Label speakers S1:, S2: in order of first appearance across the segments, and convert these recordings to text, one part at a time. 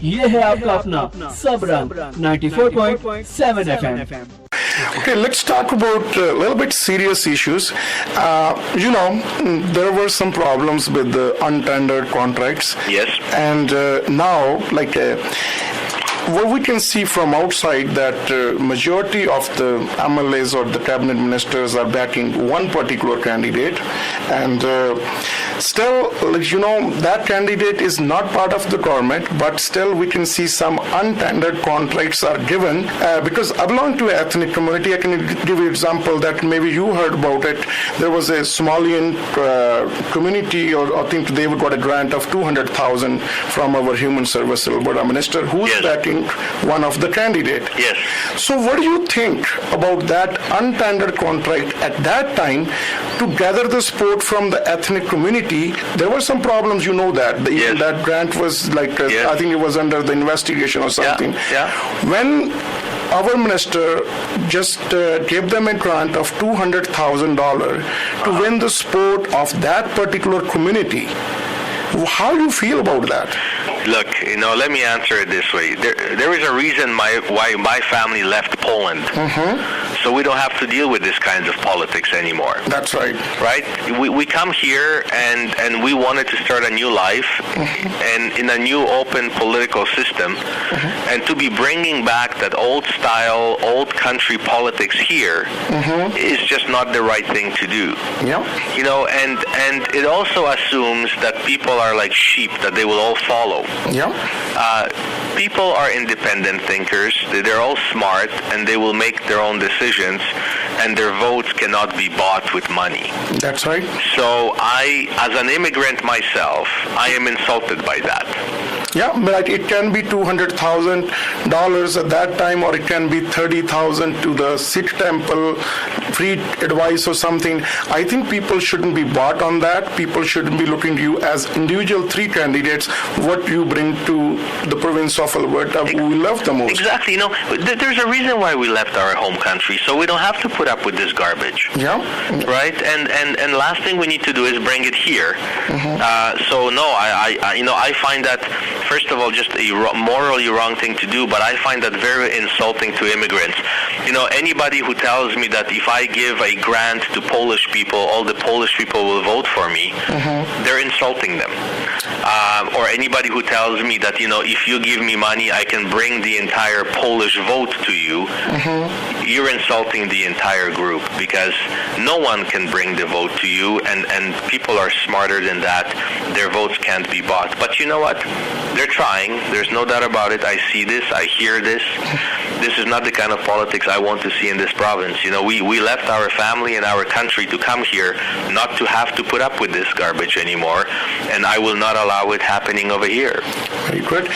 S1: ये है आपका अपना Sabrang 94.7 FM।
S2: Okay, let's talk about a little bit serious issues. There were some problems with the untendered contracts.
S3: Yes.
S2: And now, what we can see from outside that majority of the MLAs or the cabinet ministers are backing one particular candidate, and still, that candidate is not part of the government, but still we can see some untendered contracts are given because I belong to an ethnic community. I can give you an example that maybe you heard about it. There was a Somalian community, or I think they got a grant of 200,000 from our Human Service Minister, who's
S3: Yes.
S2: backing one of the candidate.
S3: Yes.
S2: So what do you think about that untendered contract at that time to gather the support from the ethnic community? There were some problems, that. Even that grant was I think it was under the investigation or something.
S3: Yeah.
S2: When our minister just gave them a grant of $200,000 to win the support of that particular community, how do you feel about that?
S3: Look, let me answer it this way. There is a reason why my family left Poland. So we don't have to deal with this kinds of politics anymore.
S2: That's right.
S3: Right? We come here and we wanted to start a new life and in a new open political system. And to be bringing back that old style, old country politics here is just not the right thing to do.
S2: Yeah.
S3: And it also assumes that people are like sheep, that they will all follow.
S2: Yeah.
S3: People are independent thinkers. They're all smart, and they will make their own decisions, and their votes cannot be bought with money.
S2: That's right.
S3: So I, as an immigrant myself, I am insulted by that.
S2: Yeah, but it can be $200,000 at that time, or it can be $30,000 to the Sikh temple, free advice or something. I think people shouldn't be bought on that. People shouldn't be looking to you as individual three candidates, what you bring to the province of Alberta, who we love the most.
S3: Exactly. There's a reason why we left our home country, so we don't have to put up with this garbage.
S2: Yeah.
S3: Right? And last thing we need to do is bring it here. I find that, first of all, just a morally wrong thing to do, but I find that very insulting to immigrants. Anybody who tells me that if I give a grant to Polish people, all the Polish people will vote for me, they're insulting them. Or anybody who tells me that, if you give me money, I can bring the entire Polish vote to you, you're insulting the entire group, because no one can bring the vote to you, and people are smarter than that. Their votes can't be bought. But you know what? They're trying. There's no doubt about it. I see this. I hear this. This is not the kind of politics I want to see in this province. We left our family and our country to come here, not to have to put up with this garbage anymore, and I will not allow it happening over here.
S2: Very good.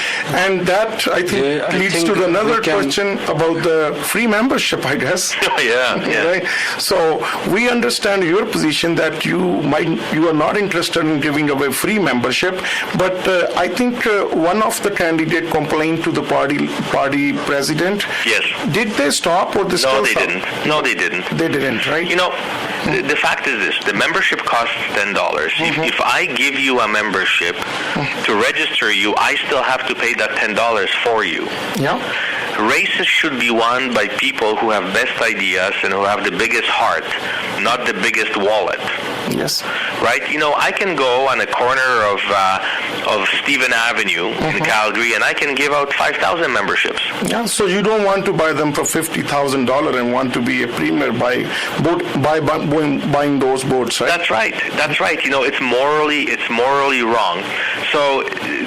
S2: And that, I think, leads to another question about the free membership, I guess.
S3: Yeah.
S2: Right? So we understand your position that you are not interested in giving away free membership, but I think one of the candidate complained to the party president.
S3: Yes.
S2: Did they stop, or they still stop?
S3: No, they didn't.
S2: They didn't, right?
S3: The fact is this: the membership costs $10. If I give you a membership to register you, I still have to pay that $10 for you.
S2: Yeah.
S3: Races should be won by people who have best ideas and who have the biggest heart, not the biggest wallet.
S2: Yes.
S3: Right? I can go on a corner of Stephen Avenue in Calgary, and I can give out 5,000 memberships.
S2: Yeah. So you don't want to buy them for $50,000 and want to be a premier by buying those boats, right?
S3: That's right. It's morally wrong. So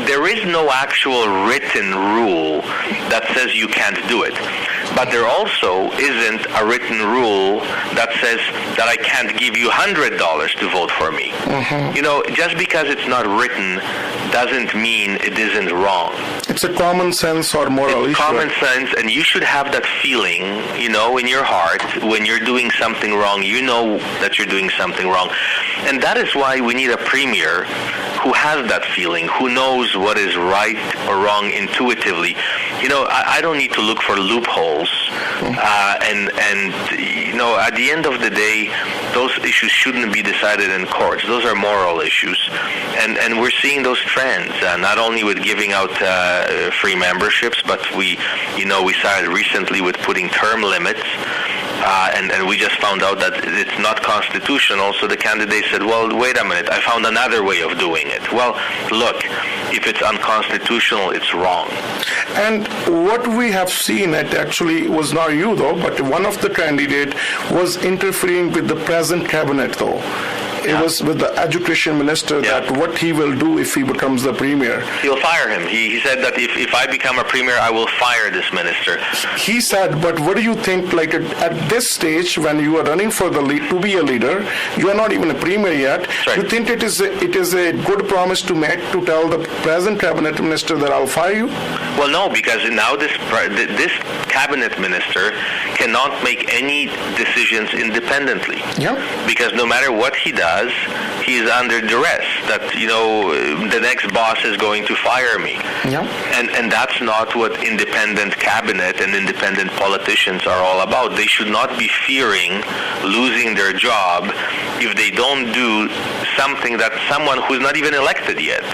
S3: there is no actual written rule that says you can't do it. But there also isn't a written rule that says that I can't give you $100 to vote for me. Just because it's not written doesn't mean it isn't wrong.
S2: It's a common sense or moral issue.
S3: It's common sense, and you should have that feeling, in your heart when you're doing something wrong. You know that you're doing something wrong. And that is why we need a premier who has that feeling, who knows what is right or wrong intuitively. I don't need to look for loopholes. And at the end of the day, those issues shouldn't be decided in courts. Those are moral issues. And we're seeing those trends, not only with giving out free memberships, but we started recently with putting term limits. And we just found out that it's not constitutional, so the candidate said, well, wait a minute, I found another way of doing it. Well, look, if it's unconstitutional, it's wrong.
S2: And what we have seen, it actually was not you though, but one of the candidates was interfering with the present cabinet though. It was with the education minister that what he will do if he becomes the premier.
S3: He'll fire him. He said that if I become a premier, I will fire this minister.
S2: He said, but what do you think, like at this stage when you are running for the lead, to be a leader, you are not even a premier yet.
S3: Right.
S2: You think it is a good promise to make, to tell the present cabinet minister that I'll fire you?
S3: Well, no, because now this cabinet minister cannot make any decisions independently.
S2: Yeah.
S3: Because no matter what he does, he is under duress that, the next boss is going to fire me.
S2: Yeah.
S3: And that's not what independent cabinet and independent politicians are all about. They should not be fearing losing their job if they don't do something that someone who's not even elected yet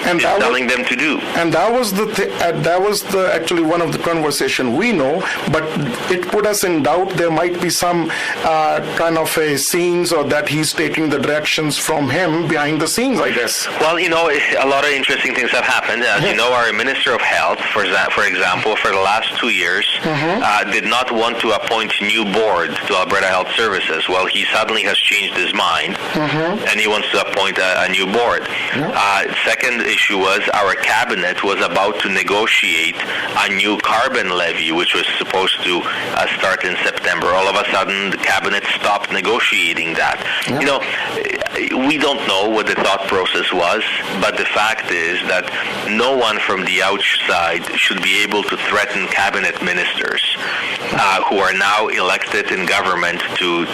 S3: is telling them to do.
S2: And that was actually one of the conversation we know, but it put us in doubt. There might be some kind of a scenes or that he's taking the directions from him behind the scenes, I guess.
S3: Well, a lot of interesting things have happened. As you know, our Minister of Health, for example, for the last 2 years, did not want to appoint new board to Alberta Health Services. Well, he suddenly has changed his mind, and he wants to appoint a new board. Second issue was our cabinet was about to negotiate a new carbon levy, which was supposed to start in September. All of a sudden, the cabinet stopped negotiating that. We don't know what the thought process was, but the fact is that no one from the outside should be able to threaten cabinet ministers who are now elected in government to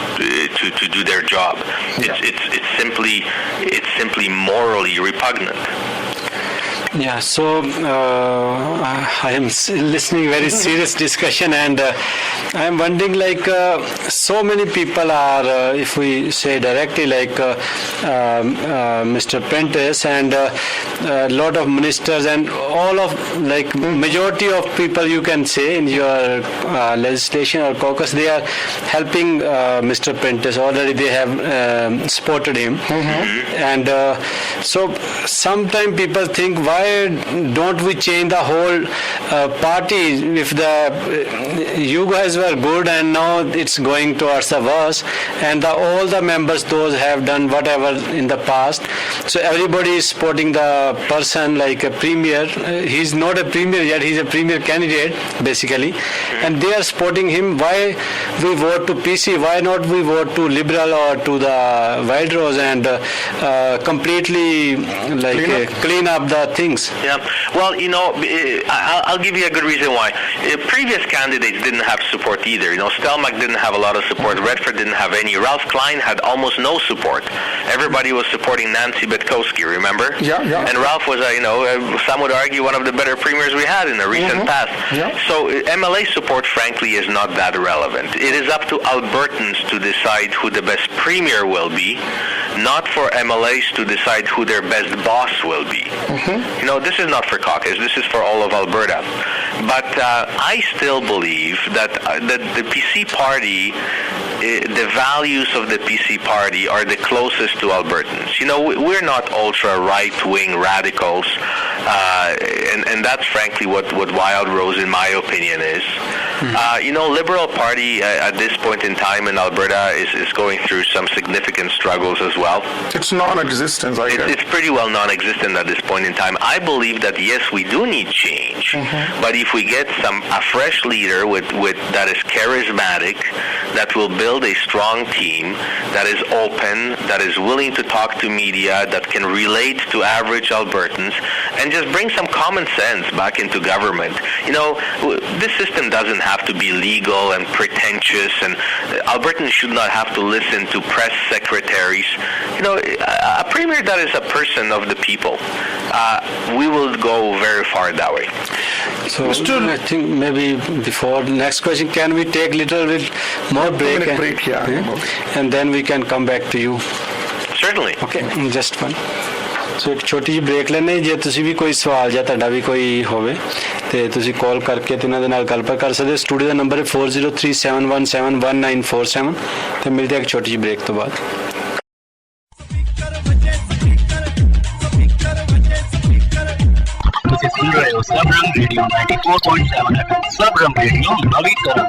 S3: do their job. It's simply morally repugnant.
S4: Yeah, so I am listening very serious discussion, and I am wondering, so many people are, if we say directly, Mr. Prentice and a lot of ministers and all of, majority of people you can say in your legislation or caucus, they are helping Mr. Prentice. Already they have supported him. And so sometimes people think, why don't we change the whole party if you guys were good and now it's going towards the worse, and all the members, those have done whatever in the past, so everybody is supporting the person like a premier. He's not a premier yet, he's a premier candidate basically, and they are supporting him. Why we vote to PC? Why not we vote to Liberal or to the Wild Rose and completely clean up the things?
S3: Yeah, well, I'll give you a good reason why. Previous candidates didn't have support either. Stelmach didn't have a lot of support. Redford didn't have any. Ralph Klein had almost no support. Everybody was supporting Nancy Betkowski, remember?
S2: Yeah.
S3: And Ralph was, some would argue, one of the better premiers we had in the recent past.
S2: Yeah.
S3: So MLA support, frankly, is not that relevant. It is up to Albertans to decide who the best premier will be, not for MLAs to decide who their best boss will be. This is not for caucus. This is for all of Alberta. But I still believe that the PC party, the values of the PC party are the closest to Albertans. We're not ultra right-wing radicals, and that's frankly what Wild Rose, in my opinion, is. Liberal Party at this point in time in Alberta is going through some significant struggles as well.
S2: It's non-existent, I guess.
S3: It's pretty well non-existent at this point in time. I believe that yes, we do need change, but if we get a fresh leader with that is charismatic, that will build a strong team, that is open, that is willing to talk to media, that can relate to average Albertans, and just bring some common sense back into government. This system doesn't have to be legal and pretentious, and Albertans should not have to listen to press secretaries. A premier that is a person of the people, we will go very far that way.
S4: So I think maybe before next question, can we take little bit more break?
S2: 2-minute break, yeah.
S4: And then we can come back to you.
S3: Certainly.
S4: Okay, just one. ਸੋ ਇੱਕ ਛੋਟੀ ਜਿਹੀ break ਲੈਣੇ। ਜੇ ਤੁਸੀਂ ਵੀ ਕੋਈ ਸਵਾਲ ਜਾਂ ਤੁਹਾਡਾ ਵੀ ਕੋਈ ਹੋਵੇ ਤੇ ਤੁਸੀਂ ਕਾਲ ਕਰਕੇ ਤੇ ਇਹਨਾਂ ਦੇ ਨਾਲ ਗੱਲਬਾਤ ਕਰ ਸਕਦੇ ਹੋ। ਸਟੂਡੀਓ ਦਾ ਨੰਬਰ ਹੈ 4037171947 ਤੇ ਮਿਲਦੇ ਇੱਕ ਛੋਟੀ ਜਿਹੀ ਬ੍ਰੇਕ ਤੋਂ ਬਾਅਦ।
S1: ਤੁਸੀਂ ਸੁਣ ਰਹੇ ਹੋ ਸਬਰੰਗ ਰੇਡੀਓ 94.7 FM। ਸਬਰੰਗ ਰੇਡੀਓ ਨਵੀਂ ਤਰ੍ਹਾਂ।